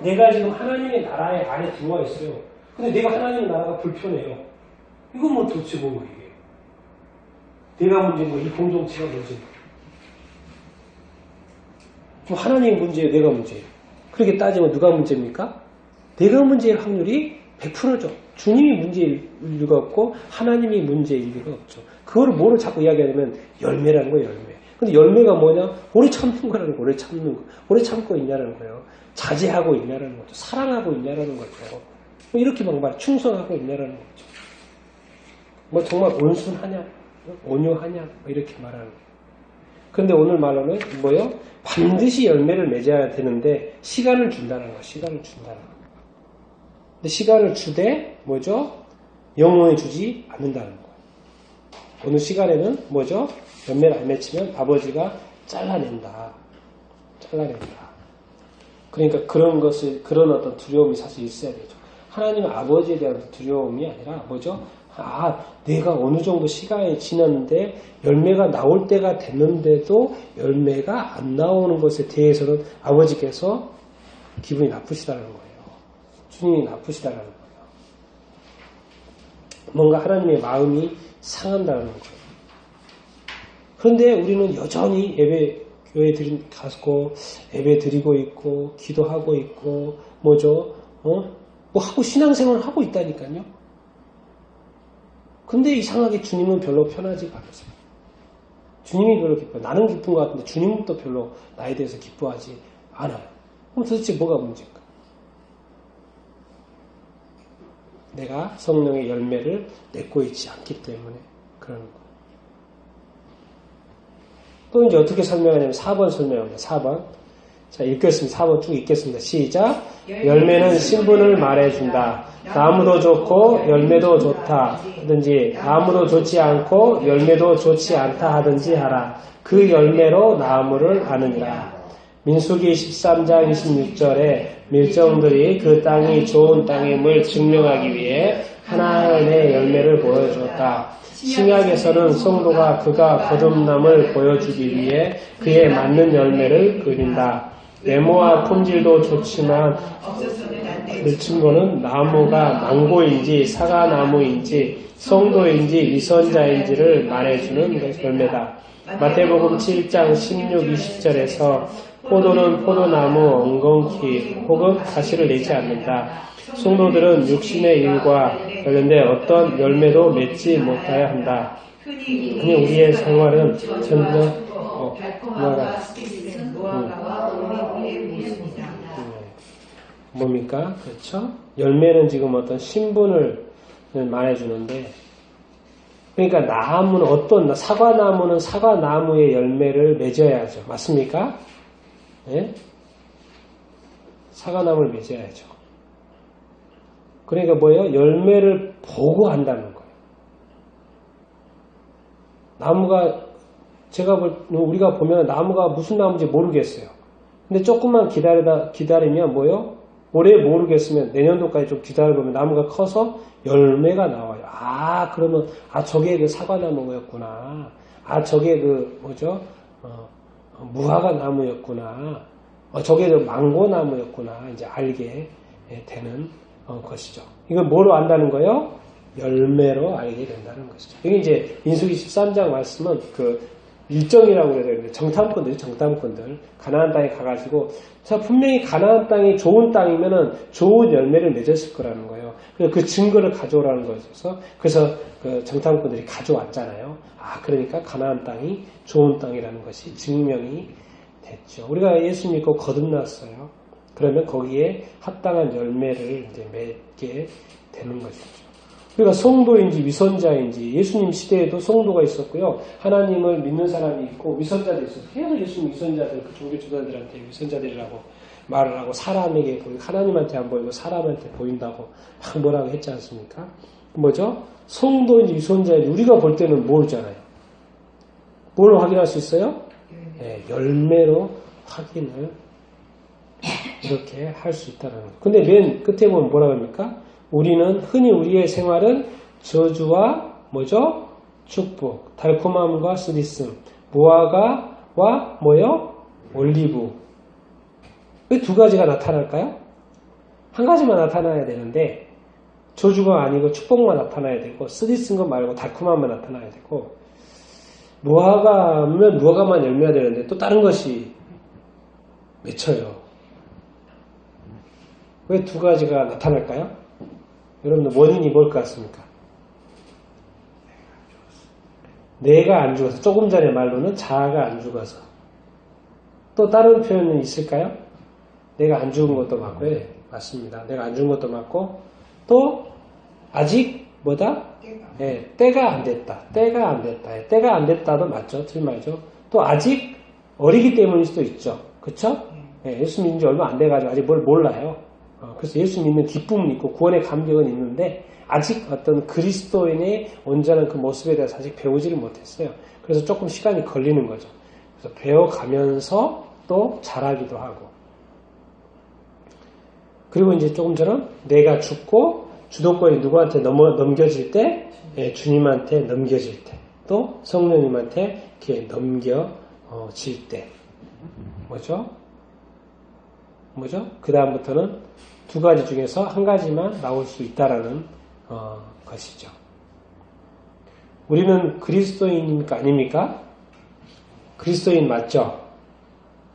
내가 지금 하나님의 나라의 안에 들어와 있어요. 근데 내가 하나님의 나라가 불편해요. 이건 뭐 도대체 뭐고 이게? 내가 문제고 이 공동체가 문제고. 뭐 하나님의 문제예요, 내가 문제예요. 그렇게 따지면 누가 문제입니까? 내가 문제일 확률이 100%죠. 주님이 문제일 리가 없고 하나님이 문제일 리가 없죠. 그거를 뭐로 자꾸 이야기하냐면 열매라는 거예요. 열매. 근데 열매가 뭐냐? 오래 참는 거라는 거. 오래 참는 거. 오래 참고 있냐라는 거예요. 자제하고 있냐라는 거죠. 사랑하고 있냐라는 거죠. 뭐 이렇게 막 말 충성하고 있냐라는 거죠. 뭐 정말 온순하냐? 온유하냐? 뭐 이렇게 말하는 거예요. 그런데 오늘 말로는 뭐예요? 반드시 열매를 맺어야 되는데 시간을 준다는 거예요. 시간을 준다는 거예요. 근데 시간을 주되 뭐죠? 영원히 주지 않는다는 거예요. 어느 시간에는 뭐죠? 열매를 안 맺히면 아버지가 잘라낸다. 잘라낸다. 그러니까 그런 것을, 그런 어떤 두려움이 사실 있어야 되죠. 하나님은 아버지에 대한 두려움이 아니라 뭐죠? 내가 어느 정도 시간이 지났는데 열매가 나올 때가 됐는데도 열매가 안 나오는 것에 대해서는 아버지께서 기분이 나쁘시다는 거예요. 주님이 나쁘시다는 거예요. 뭔가 하나님의 마음이 상한다는 거예요. 그런데 우리는 여전히 교회 가서 예배 드리고 있고 기도하고 있고 뭐죠? 뭐 하고 신앙생활을 하고 있다니까요. 근데 이상하게 주님은 별로 편하지가 않으세요. 주님이 별로 기뻐요. 나는 기쁜 것 같은데 주님은 또 별로 나에 대해서 기뻐하지 않아요. 그럼 도대체 뭐가 문제일까? 내가 성령의 열매를 맺고 있지 않기 때문에 그런 거예요. 또 이제 어떻게 설명하냐면 4번 설명합니다. 4번. 자, 읽겠습니다. 4번 쭉 읽겠습니다. 시작. 열매는 신분을 말해준다. 나무도 좋고 열매도 좋다 하든지 나무도 좋지 않고 열매도 좋지 않다 하든지 하라. 그 열매로 나무를 아느니라. 민수기 13장 26절에 밀정들이 그 땅이 좋은 땅임을 증명하기 위해 하나님의 열매를 보여주었다. 신약에서는 성도가 그가 거듭남을 보여주기 위해 그에 맞는 열매를 그린다. 외모와 품질도 좋지만 그 친구는 나무가 망고인지 사과나무인지 성도인지 위선자인지를 말해주는 열매다. 마태복음 7장 16, 20절에서 포도는 포도나무 엉겅퀴 혹은 가시를 내지 않는다. 성도들은 육신의 일과 관련된 어떤 열매도 맺지 못하여야 한다. 아니 우리의 생활은 전부 뭡니까? 그렇죠? 열매는 지금 어떤 신분을 말해주는데 그러니까 나무는 어떤 사과나무는 사과나무의 열매를 맺어야죠. 맞습니까? 네? 사과나무를 맺어야죠. 그러니까 뭐예요? 열매를 보고 한다는 거예요. 나무가 우리가 보면 나무가 무슨 나무인지 모르겠어요. 근데 조금만 기다리면 뭐예요? 올해 모르겠으면 내년도까지 좀 기다려보면 나무가 커서 열매가 나와요. 그러면 저게 그 사과나무였구나. 저게 그 뭐죠? 무화과 나무였구나. 저게 그 망고나무였구나. 이제 알게 되는 것이죠. 이건 뭐로 안다는 거예요? 열매로 알게 된다는 것이죠. 이게 이제 민수기 13장 말씀은 그 일정이라고 그래야 되는데 정탐꾼들 가나안 땅에 가가지고 분명히 가나안 땅이 좋은 땅이면은 좋은 열매를 맺었을 거라는 거예요. 그래서 그 증거를 가져오라는 거였어서 그래서 그 정탐꾼들이 가져왔잖아요. 그러니까 가나안 땅이 좋은 땅이라는 것이 증명이 됐죠. 우리가 예수 믿고 거듭났어요. 그러면 거기에 합당한 열매를 이제 맺게 되는 것이죠. 그러니까 성도인지 위선자인지 예수님 시대에도 성도가 있었고요. 하나님을 믿는 사람이 있고 위선자도 있었어요. 계속 예수님 위선자들, 그 종교지도자들한테 위선자들이라고 말을 하고 사람에게 보이고 하나님한테 안 보이고 사람한테 보인다고 막 뭐라고 했지 않습니까? 뭐죠? 성도인지 위선자인지 우리가 볼 때는 모르잖아요. 뭘 확인할 수 있어요? 네, 열매로 확인을 이렇게 할 수 있다는 거예요. 근데 맨 끝에 보면 뭐라고 합니까? 우리는 흔히 우리의 생활은 저주와 뭐죠? 축복, 달콤함과 쓰디씀, 무화과와 뭐요? 올리브. 왜 두 가지가 나타날까요? 한 가지만 나타나야 되는데 저주가 아니고 축복만 나타나야 되고 쓰디쓴 것 말고 달콤함만 나타나야 되고 무화과면 무화과만 열매가 되는데 또 다른 것이 맺혀요. 왜 두 가지가 나타날까요? 여러분들 원인이 뭘 것 같습니까? 내가 안 죽어서, 조금 전의 말로는 자아가 안 죽어서. 또 다른 표현은 있을까요? 내가 안 죽은 것도 맞고, 예, 맞습니다. 내가 안 죽은 것도 맞고, 또 아직 뭐다? 예, 때가 안 됐다. 때가 안 됐다. 예, 때가 안 됐다도 맞죠. 틀말죠. 또 아직 어리기 때문일 수도 있죠. 그쵸? 예, 예수 믿은 지 얼마 안 돼가지고 아직 뭘 몰라요. 그래서 예수 믿는 기쁨은 있고 구원의 감격은 있는데 아직 어떤 그리스도인의 온전한 그 모습에 대해서 아직 배우지를 못했어요. 그래서 조금 시간이 걸리는 거죠. 그래서 배워가면서 또 잘하기도 하고. 그리고 이제 조금 전에 내가 죽고 주도권이 누구한테 넘겨질 때, 예, 주님한테 넘겨질 때, 또 성령님한테 이렇게 넘겨질 때, 뭐죠? 그 다음부터는 두 가지 중에서 한 가지만 나올 수 있다라는 것이죠. 우리는 그리스도인입니까? 아닙니까? 그리스도인 맞죠?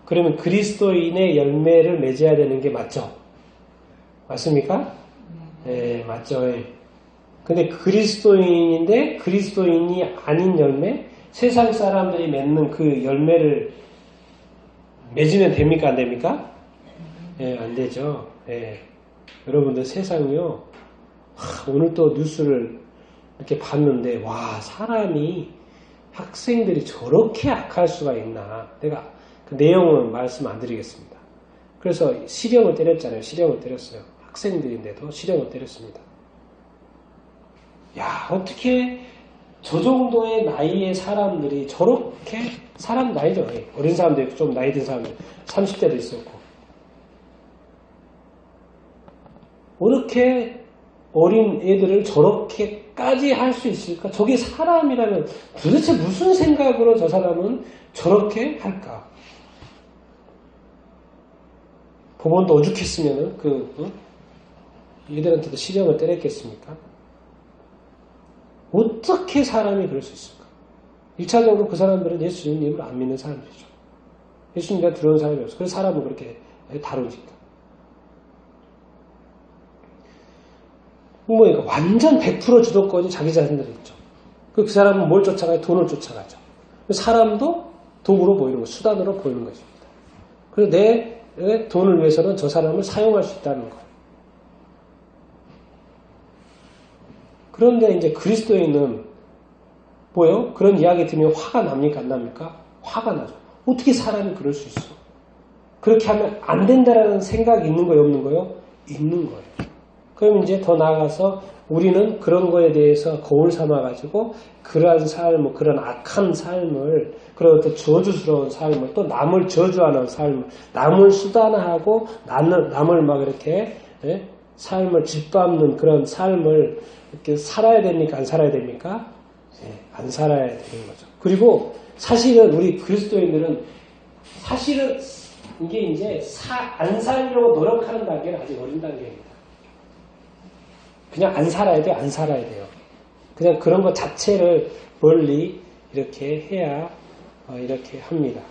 그러면 그리스도인의 열매를 맺어야 되는 게 맞죠? 맞습니까? 네, 맞죠. 근데 그리스도인인데 그리스도인이 아닌 열매? 세상 사람들이 맺는 그 열매를 맺으면 됩니까? 안 됩니까? 네, 안 되죠. 네. 여러분들 세상이요. 오늘 또 뉴스를 이렇게 봤는데 와, 사람이 학생들이 저렇게 악할 수가 있나. 내가 그 내용은 말씀 안 드리겠습니다. 그래서 실형을 때렸잖아요. 실형을 때렸어요. 학생들인데도 실형을 때렸습니다. 야, 어떻게 저 정도의 나이의 사람들이 저렇게, 사람 나이죠. 어린 사람도 있고 좀 나이 든 사람들 30대도 있었고, 어떻게 어린 애들을 저렇게까지 할 수 있을까? 저게 사람이라면 도대체 무슨 생각으로 저 사람은 저렇게 할까? 법원도 오죽했으면은 얘들한테도 실형을 때렸겠습니까? 어떻게 사람이 그럴 수 있을까? 1차적으로 그 사람들은 예수님을 안 믿는 사람들이죠. 예수님과 들어온 사람이 없어. 그래서 사람을 그렇게 다루니까. 뭐니까 완전 100% 주도권이 자기 자신들이 있죠. 그 사람은 뭘 쫓아가요? 돈을 쫓아가죠. 사람도 도구로 보이는 거, 수단으로 보이는 것입니다. 그리고 내 돈을 위해서는 저 사람을 사용할 수 있다는 거. 그런데 이제 그리스도인은 뭐예요? 그런 이야기 들으면 화가 납니까? 안 납니까? 화가 나죠. 어떻게 사람이 그럴 수 있어? 그렇게 하면 안 된다라는 생각이 있는 거예요? 없는 거예요? 있는 거예요. 그럼 이제 더 나아가서 우리는 그런 거에 대해서 거울 삼아가지고 그러한 삶, 그런 악한 삶을, 그런 어떤 저주스러운 삶을, 또 남을 저주하는 삶을, 남을 수단화하고 남을 막 이렇게 삶을 짓밟는 그런 삶을 이렇게 살아야 됩니까? 안 살아야 됩니까? 안 살아야 되는 거죠. 그리고 사실은 우리 그리스도인들은 사실은 이게 이제 안 살려고 노력하는 단계는 아직 어린 단계입니다. 그냥 안 살아야 돼요. 안 살아야 돼요. 그냥 그런 것 자체를 멀리 이렇게 해야 이렇게 합니다.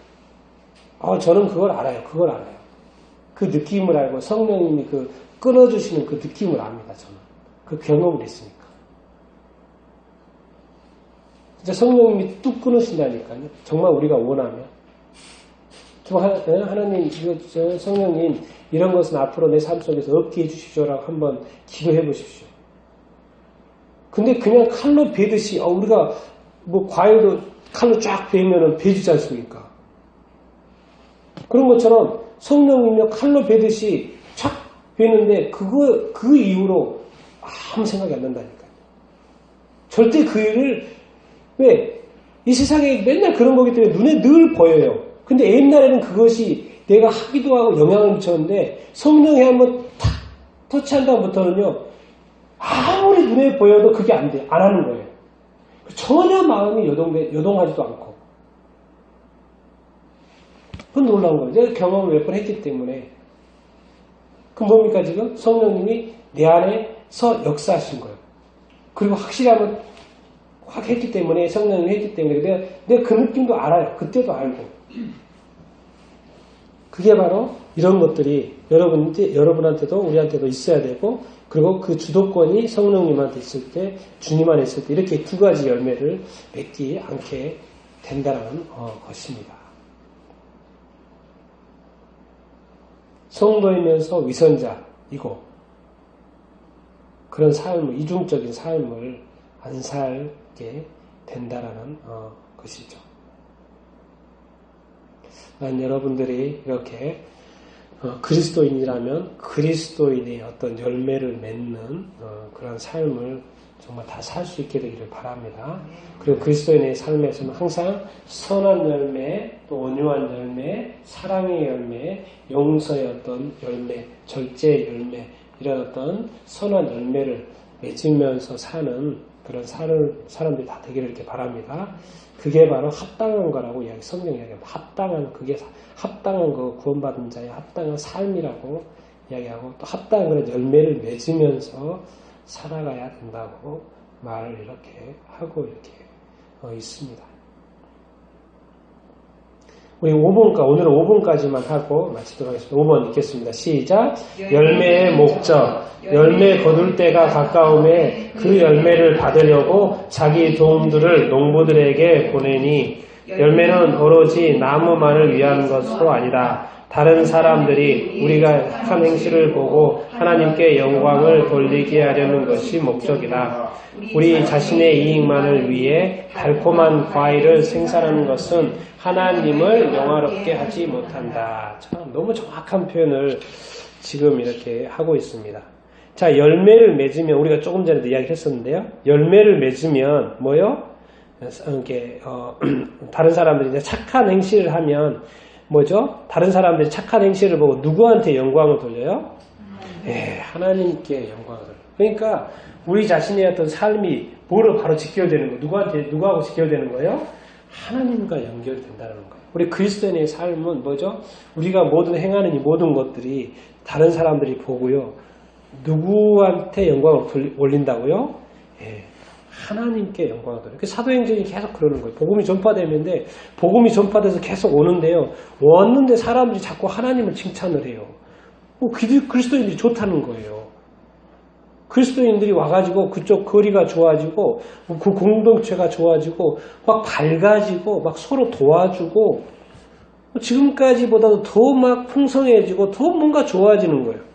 저는 그걸 알아요. 그걸 알아요. 그 느낌을 알고 성령님이 그 끊어주시는 그 느낌을 압니다. 저는. 그 경험을 했으니까. 진짜 성령님이 뚝 끊으신다니까요. 정말 우리가 원하면. 하나님, 성령님, 이런 것은 앞으로 내 삶 속에서 없게 해주십시오라고 한번 기도해 보십시오. 근데 그냥 칼로 베듯이, 우리가 뭐 과일도 칼로 쫙 베면은 베주지 않습니까? 그런 것처럼 성령님이 칼로 베듯이 쫙 베는데 그 이후로 아무 생각이 안 난다니까요. 절대 그 일을, 왜? 이 세상에 맨날 그런 거기 때문에 눈에 늘 보여요. 근데 옛날에는 그것이 내가 하기도 하고 영향을 미쳤는데 성령이 한번 탁 터치한 다음부터는요, 아무리 눈에 보여도 그게 안 돼. 안 하는 거예요. 전혀 마음이 요동하지도 않고. 그건 놀라운 거예요. 내가 경험을 몇 번 했기 때문에. 그럼 뭡니까 지금? 성령님이 내 안에서 역사하신 거예요. 그리고 확실하면 확 했기 때문에, 성령님이 했기 때문에 내가 그 느낌도 알아요. 그때도 알고. 그게 바로 이런 것들이 여러분한테도 우리한테도 있어야 되고, 그리고 그 주도권이 성령님한테 있을 때, 주님 안에 있을 때 이렇게 두 가지 열매를 맺지 않게 된다는 것입니다. 성도이면서 위선자이고 그런 삶을, 이중적인 삶을 안 살게 된다라는 것이죠. 난 여러분들이 이렇게 그리스도인이라면 그리스도인의 어떤 열매를 맺는 그런 삶을 정말 다 살 수 있게 되기를 바랍니다. 그리고 그리스도인의 삶에서는 항상 선한 열매, 또 온유한 열매, 사랑의 열매, 용서의 어떤 열매, 절제의 열매, 이런 어떤 선한 열매를 맺으면서 사는 그런 사람들이 다 되기를 이렇게 바랍니다. 그게 바로 합당한 거라고 성경이 이야기합니다. 그게 합당한 거, 구원받은 자의 합당한 삶이라고 이야기하고, 또 합당한 그런 열매를 맺으면서 살아가야 된다고 말을 이렇게 하고 이렇게 있습니다. 우리 오늘은 5번까지만 하고 마치도록 하겠습니다. 5번 읽겠습니다. 시작. 열매의 목적, 열매 거둘 때가 가까움에 그 열매를 받으려고 자기 도움들을 농부들에게 보내니, 열매는 오로지 나무만을 위한 것도 아니다. 다른 사람들이 우리가 한 행실을 보고 하나님께 영광을 돌리게 하려는 것이 목적이다. 우리 자신의 이익만을 위해 달콤한 과일을 생산하는 것은 하나님을 영화롭게 하지 못한다. 참 너무 정확한 표현을 지금 이렇게 하고 있습니다. 자, 열매를 맺으면, 우리가 조금 전에도 이야기했었는데요. 열매를 맺으면 뭐요? 다른 사람들이 이제 착한 행실을 하면 뭐죠? 다른 사람들이 착한 행실을 보고 누구한테 영광을 돌려요? 하나님께 영광을 돌려요. 그러니까 우리 자신의 어떤 삶이 뭐로 바로 직결되는 거예요? 누구하고 직결되는 거예요? 하나님과 연결된다는 거예요. 우리 그리스도인의 삶은 뭐죠? 우리가 모든 행하는 이 모든 것들이 다른 사람들이 보고요. 누구한테 영광을 올린다고요? 하나님께 영광을 돌려요. 사도행전이 계속 그러는 거예요. 복음이 전파되는데, 복음이 전파돼서 계속 오는데요. 왔는데 사람들이 자꾸 하나님을 칭찬을 해요. 그리스도인들이 좋다는 거예요. 그리스도인들이 와가지고 그쪽 거리가 좋아지고, 그 공동체가 좋아지고, 막 밝아지고, 막 서로 도와주고, 지금까지보다도 더 막 풍성해지고, 더 뭔가 좋아지는 거예요.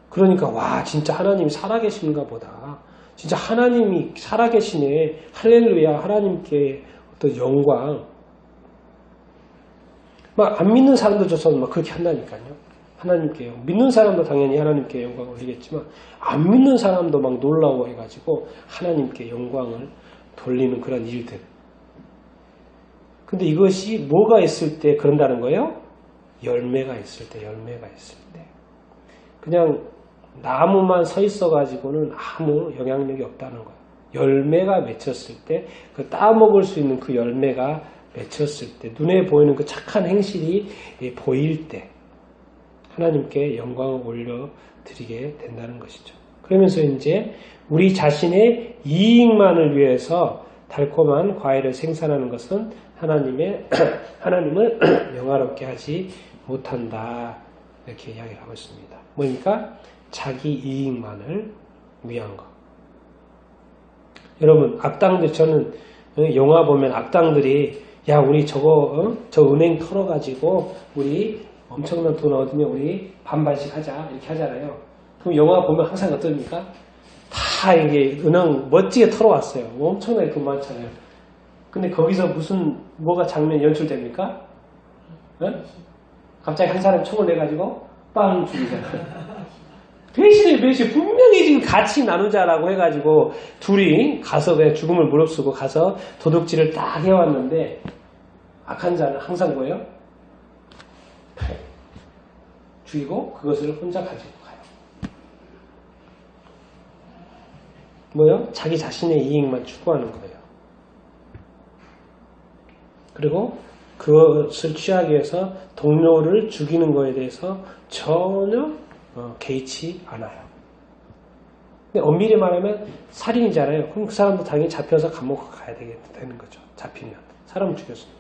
그러니까 와, 진짜 하나님이 살아계신가 보다. 진짜 하나님이 살아계시네. 할렐루야. 하나님께 어떤 영광. 막 안 믿는 사람들조차도 막 그렇게 한다니까요. 하나님께 믿는 사람도 당연히 하나님께 영광을 올리겠지만, 안 믿는 사람도 막 놀라워해가지고 하나님께 영광을 돌리는 그런 일들. 근데 이것이 뭐가 있을 때 그런다는 거예요? 열매가 있을 때. 그냥 나무만 서 있어가지고는 아무 영향력이 없다는 거예요. 열매가 맺혔을 때, 그 따먹을 수 있는 그 열매가 맺혔을 때, 눈에 보이는 그 착한 행실이 보일 때, 하나님께 영광을 올려드리게 된다는 것이죠. 그러면서 이제 우리 자신의 이익만을 위해서 달콤한 과일을 생산하는 것은 하나님을 영화롭게 하지 못한다. 이렇게 이야기를 하고 있습니다. 뭡니까? 자기 이익만을 위한 것. 여러분, 악당들, 저는 영화 보면 악당들이 야, 우리 저 은행 털어가지고 우리 엄청난 돈 얻으면 우리 반반씩 하자 이렇게 하잖아요. 그럼 영화 보면 항상 어떻습니까? 다 이게 은행 멋지게 털어왔어요. 엄청나게 돈 많잖아요. 근데 거기서 뭐가 장면 연출됩니까? 갑자기 한 사람 총을 내가지고 빵 죽이잖아요. 배신. 분명히 지금 같이 나누자라고 해가지고 둘이 가서 그냥 죽음을 무릅쓰고 가서 도둑질을 딱 해왔는데, 악한 자는 항상 뭐예요? 죽이고 그것을 혼자 가지고 가요. 뭐예요? 자기 자신의 이익만 추구하는 거예요. 그리고 그것을 취하기 위해서 동료를 죽이는 거에 대해서 전혀 개의치 않아요. 근데 엄밀히 말하면 살인이잖아요. 그럼 그 사람도 당연히 잡혀서 감옥에 가야 되는 거죠. 잡히면. 사람을 죽였으니까.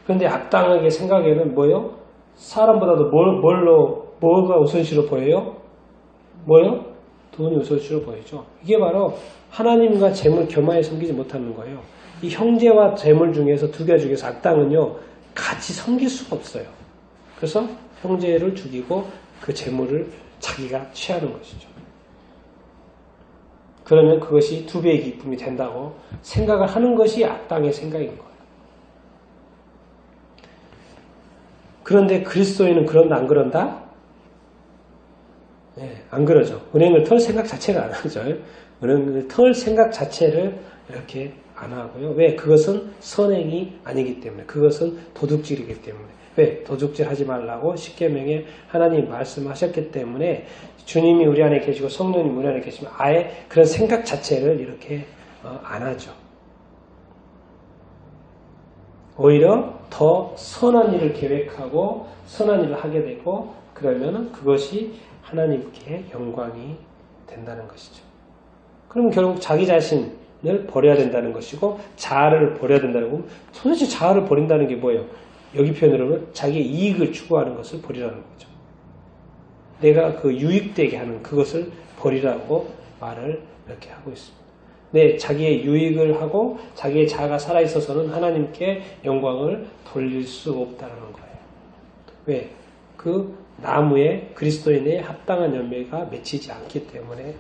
그런데 악당에게 생각에는 뭐예요? 사람보다도 뭐가 우선시로 보여요? 뭐예요? 돈이 우선시로 보이죠. 이게 바로 하나님과 재물 교만에 섬기지 못하는 거예요. 이 형제와 재물 중에서 두 개 중에서 악당은요, 같이 섬길 수가 없어요. 그래서 형제를 죽이고 그 재물을 자기가 취하는 것이죠. 그러면 그것이 두 배의 기쁨이 된다고 생각을 하는 것이 악당의 생각인 거예요. 그런데 그리스도인은 그런다 안 그런다? 네, 안 그러죠. 은행을 털 생각 자체를 안 하죠. 은행을 털 생각 자체를 이렇게 안 하고요. 왜? 그것은 선행이 아니기 때문에. 그것은 도둑질이기 때문에. 왜? 도둑질 하지 말라고 십계명에 하나님 말씀하셨기 때문에 주님이 우리 안에 계시고 성령님 우리 안에 계시면 아예 그런 생각 자체를 이렇게 안 하죠. 오히려 더 선한 일을 계획하고 선한 일을 하게 되고 그러면 그것이 하나님께 영광이 된다는 것이죠. 그럼 결국 자기 자신을 버려야 된다는 것이고 자아를 버려야 된다는 거. 도대체 자아를 버린다는 게 뭐예요? 여기 표현으로는 자기의 이익을 추구하는 것을 버리라는 거죠. 내가 그 유익되게 하는 그것을 버리라고 말을 이렇게 하고 있습니다. 네, 자기의 유익을 하고 자기의 자아가 살아있어서는 하나님께 영광을 돌릴 수 없다는 거예요. 왜? 그 나무에 그리스도인의 합당한 열매가 맺히지 않기 때문에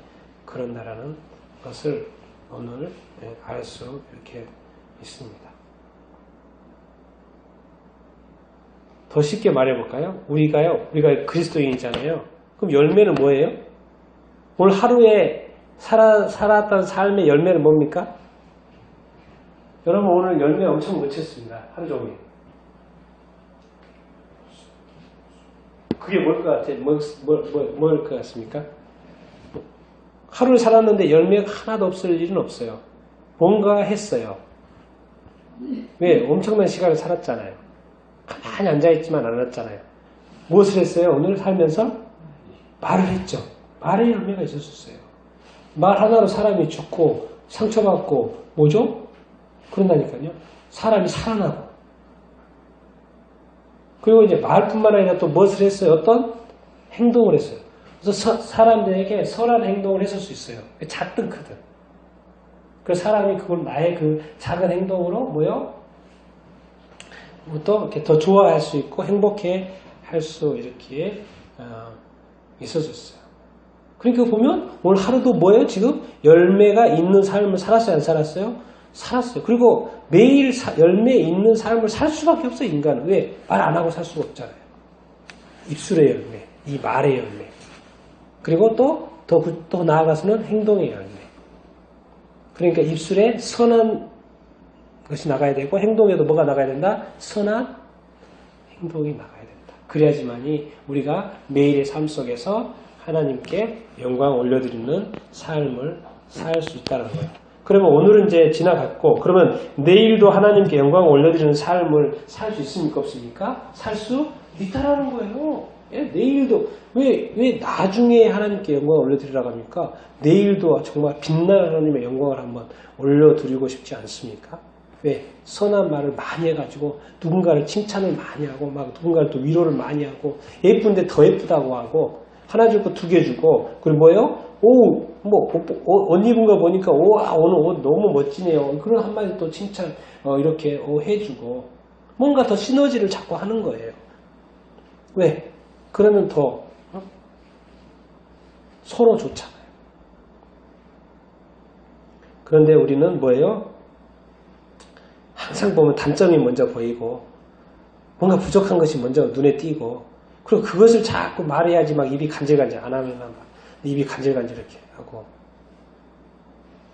그런다라는 것을 오늘 알 수 이렇게 있습니다. 더 쉽게 말해볼까요? 우리가 그리스도인이잖아요. 그럼 열매는 뭐예요? 오늘 하루에 살았던 삶의 열매는 뭡니까? 여러분 오늘 열매 엄청 맺혔습니다. 하루 종일. 그게 뭘 것 같아요? 뭘 것 같습니까? 하루를 살았는데 열매가 하나도 없을 일은 없어요. 뭔가 했어요. 왜? 엄청난 시간을 살았잖아요. 가만히 앉아있지만 않았잖아요. 무엇을 했어요? 오늘 살면서 말을 했죠. 말의 열매가 있었어요. 말 하나로 사람이 죽고 상처받고 뭐죠? 그런다니까요. 사람이 살아나고 그리고 이제 말뿐만 아니라 또 무엇을 했어요? 어떤 행동을 했어요. 그래서 사람들에게 선한 행동을 했을 수 있어요. 작든 크든. 그래서 사람이 그걸 나의 그 작은 행동으로 뭐요? 또 이렇게 더 좋아할 수 있고 행복해 할 수 이렇게 있어졌어요. 그러니까 보면 오늘 하루도 뭐예요? 지금 열매가 있는 삶을 살았어요? 안 살았어요? 살았어요. 그리고 매일 열매 있는 삶을 살 수밖에 없어요. 인간은. 왜? 말 안 하고 살 수가 없잖아요. 입술의 열매, 이 말의 열매. 그리고 또 나아가서는 행동의 열매. 그러니까 입술에 선한 것이 나가야 되고 행동에도 뭐가 나가야 된다? 선한 행동이 나가야 된다. 그래야지만이 우리가 매일의 삶 속에서 하나님께 영광 올려드리는 삶을 살 수 있다는 거예요. 그러면 오늘은 이제 지나갔고 그러면 내일도 하나님께 영광 올려드리는 삶을 살 수 있습니까? 없습니까? 살 수 있다라는 거예요. 예? 내일도 왜 나중에 하나님께 영광을 올려드리라고 합니까? 내일도 정말 빛나는 하나님의 영광을 한번 올려드리고 싶지 않습니까? 왜? 선한 말을 많이 해가지고 누군가를 칭찬을 많이 하고 막 누군가를 또 위로를 많이 하고 예쁜데 더 예쁘다고 하고 하나 주고 두 개 주고 그리고 뭐예요? 옷 입은 거 보니까 오늘 옷 너무 멋지네요. 그런 한마디 또 칭찬 이렇게 해주고 뭔가 더 시너지를 자꾸 하는 거예요. 왜? 그러면 더 서로 좋잖아요. 그런데 우리는 뭐예요? 항상 보면 단점이 먼저 보이고 뭔가 부족한 것이 먼저 눈에 띄고 그리고 그것을 자꾸 말해야지 막 입이 간질간질 안 하면 막 입이 간질간질 이렇게 하고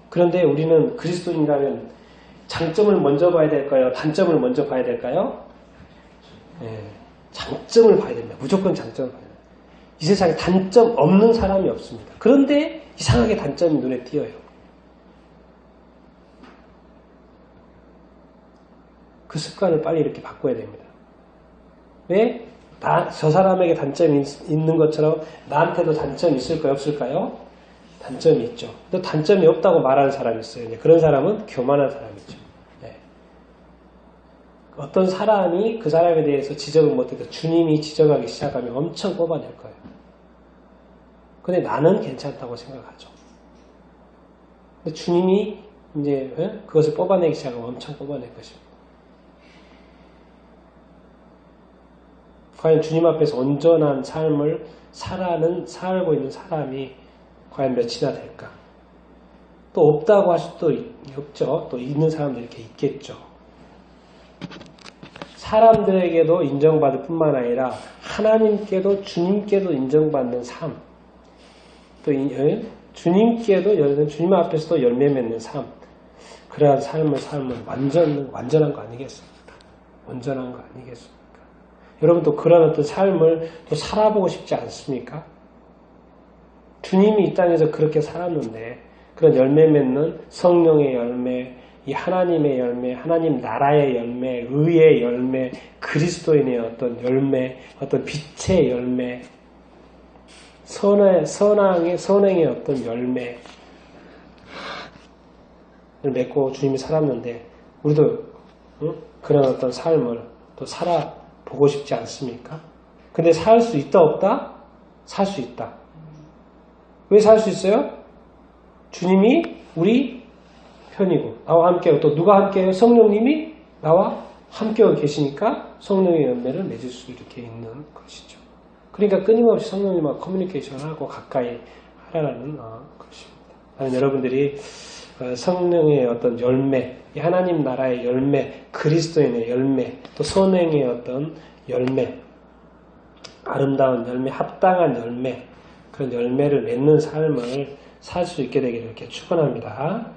그런데 우리는 그리스도인이라면 장점을 먼저 봐야 될까요? 단점을 먼저 봐야 될까요? 네, 장점을 봐야 됩니다. 무조건 장점을 봐야 됩니다. 이 세상에 단점 없는 사람이 없습니다. 그런데 이상하게 단점이 눈에 띄어요. 그 습관을 빨리 이렇게 바꿔야 됩니다. 왜? 저 사람에게 단점이 있는 것처럼 나한테도 단점이 있을까요? 없을까요? 단점이 있죠. 또 단점이 없다고 말하는 사람이 있어요. 그런 사람은 교만한 사람이죠. 네. 어떤 사람이 그 사람에 대해서 지적을 못해도 주님이 지적하기 시작하면 엄청 뽑아낼 거예요. 근데 나는 괜찮다고 생각하죠. 근데 주님이 이제 그것을 뽑아내기 시작하면 엄청 뽑아낼 것입니다. 과연 주님 앞에서 온전한 삶을 살고 있는 사람이 과연 몇이나 될까? 또 없다고 할 수도 없죠. 또 있는 사람도 이렇게 있겠죠. 사람들에게도 인정받을 뿐만 아니라 하나님께도 주님께도 인정받는 삶, 또 주님께도 주님 앞에서도 열매 맺는 삶, 그러한 삶을 살면 완전한 거 아니겠습니까? 온전한 거 아니겠습니까? 여러분 또 그런 어떤 삶을 또 살아보고 싶지 않습니까? 주님이 이 땅에서 그렇게 살았는데 그런 열매 맺는 성령의 열매, 이 하나님의 열매, 하나님 나라의 열매, 의의 열매, 그리스도인의 어떤 열매, 어떤 빛의 열매, 선행의 어떤 열매를 맺고 주님이 살았는데 우리도 그런 어떤 삶을 또 살아보고 싶지 않습니까? 근데 살 수 있다 없다? 살 수 있다. 왜 살 수 있어요? 주님이 우리 편이고 나와 함께하고 또 누가 함께해요? 성령님이 나와 함께하고 계시니까 성령의 열매를 맺을 수 이렇게 있는 것이죠. 그러니까 끊임없이 성령님과 커뮤니케이션하고 가까이 하라는 것입니다. 나는 여러분들이 성령의 어떤 열매, 하나님 나라의 열매, 그리스도인의 열매, 또 선행의 어떤 열매, 아름다운 열매, 합당한 열매, 그런 열매를 맺는 삶을 살 수 있게 되기를 이렇게 축원합니다.